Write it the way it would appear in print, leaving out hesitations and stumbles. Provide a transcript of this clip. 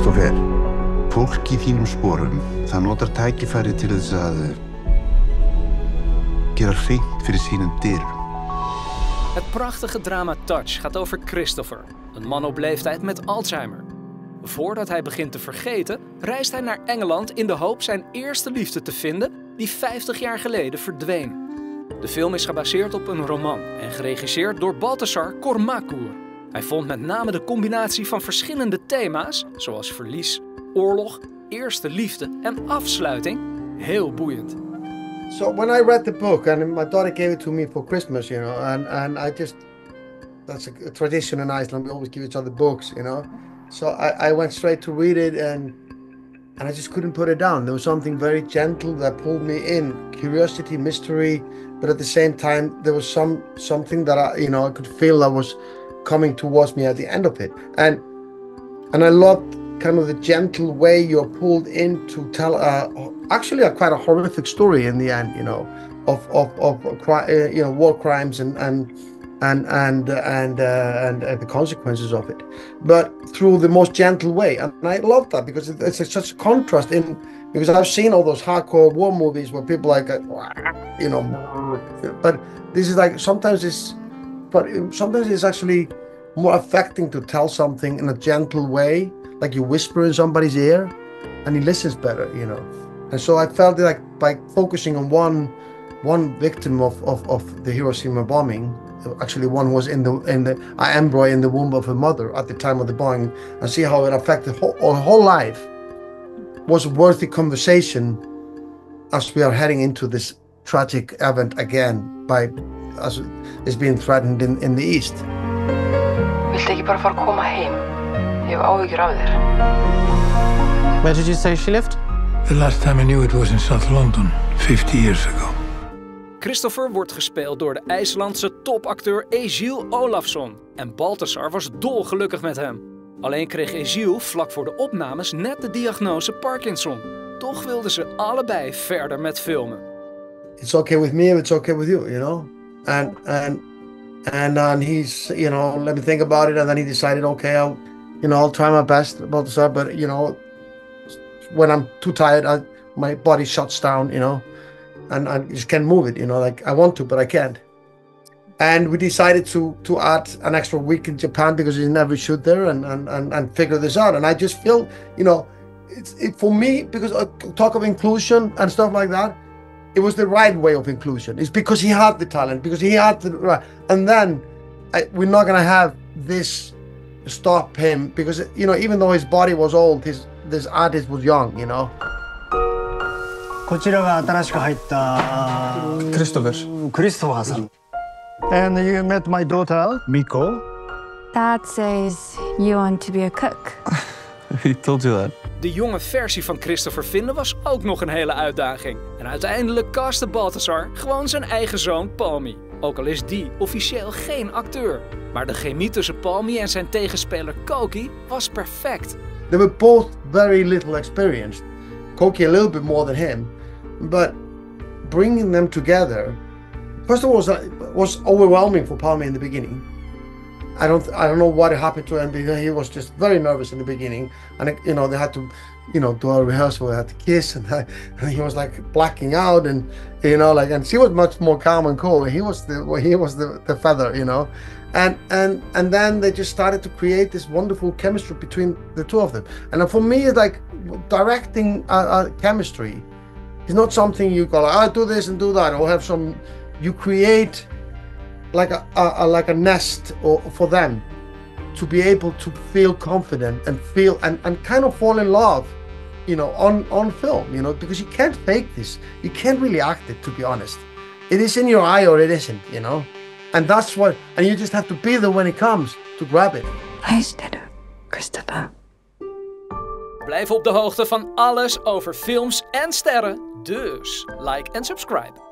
Kristófer, fólk í þínum sporum, það notar tækifæri til þess að gera hreint fyrir sínum dyrum. Het prachtige drama Touch gaat over Kristófer, een man op leeftijd met Alzheimer. Voordat hij begint te vergeten, reist hij naar Engeland in de hoop zijn eerste liefde te vinden die 50 jaar geleden verdween. De film is gebaseerd op een roman en geregisseerd door Baltasar Kormákur. Hij vond met name de combinatie van verschillende thema's, zoals verlies, oorlog, eerste liefde en afsluiting, heel boeiend. So when I read the book, and my daughter gave it to me for Christmas, you know, and I just, that's a tradition in Iceland, we always give each other books, you know. So I went straight to read it, and I just couldn't put it down. There was something very gentle that pulled me in, curiosity, mystery, but at the same time, there was something that I could feel that was coming towards me at the end of it. And I loved kind of the gentle way you're pulled in to tell actually quite a horrific story in the end, you know, of war crimes and the consequences of it, but through the most gentle way. And I love that because it's such a contrast because I've seen all those hardcore war movies where people but this is like sometimes it's actually more affecting to tell something in a gentle way, like you whisper in somebody's ear and he listens better, you know. And so I felt like by focusing on one victim of the Hiroshima bombing, actually one was in the embryo in the womb of her mother at the time of the bombing, and see how it affected her whole life, was a worthy conversation as we are heading into this tragic event again as it's being threatened in the east. Viltu ekki bara fara að koma heim? Ég hef áhyggjur af þér. Where did you say she lived? The last time I knew it was in South London, 50 years ago. Kristófer wordt gespeeld door de IJslandse topacteur Egill Ólafsson. En Baltasar was dolgelukkig met hem. Alleen kreeg Egill vlak voor de opnames net de diagnose Parkinson. Toch wilden ze allebei verder met filmen. It's okay with me if it's okay with you, you know? And he's, you know, let me think about it, and then he decided, okay, I'll try my best, Baltasar, but, you know, when I'm too tired, my body shuts down, you know, and I just can't move it, you know, like I want to, but I can't. And we decided to add an extra week in Japan because he never shoot there and figure this out. And I just feel, you know, for me, because I talk of inclusion and stuff like that, it was the right way of inclusion. It's because he had the talent, because he had the, and then we're not gonna have this stop him because, you know, even though his body was old, this artist was young, you know. こちらが新しく入ったクリストファーさん。And you met my daughter, Miko. Dad says you want to be a cook. He told you that. De jonge versie van Kristófer vinden was ook nog een hele uitdaging. En uiteindelijk castte Baltasar gewoon zijn eigen zoon Palmi. Ook al is die officieel geen acteur. Maar de chemie tussen Palmi en zijn tegenspeler Koki was perfect. They were both very little experienced. Koki a little bit more than him. But bringing them together, first of all, was overwhelming for Palmi in the beginning. I don't know what happened to him because he was just very nervous in the beginning, and you know they had to, you know, do a rehearsal. They had to kiss, and he was like blacking out, and you know, like, and she was much more calm and cool. He was the feather, you know, and then they just started to create this wonderful chemistry between the two of them. And for me, like directing chemistry is not something you go like, I do this and do that, or have some. You create like a nest for them to be able to feel confident and feel and kind of fall in love, you know, on film, you know, because you can't fake this. You can't really act it, to be honest. It is in your eye or it isn't, you know. And that's what, and you just have to be there when it comes to grab it. Luister, Kristófer. Blijf op de hoogte van alles over films en sterren. Dus like en subscribe.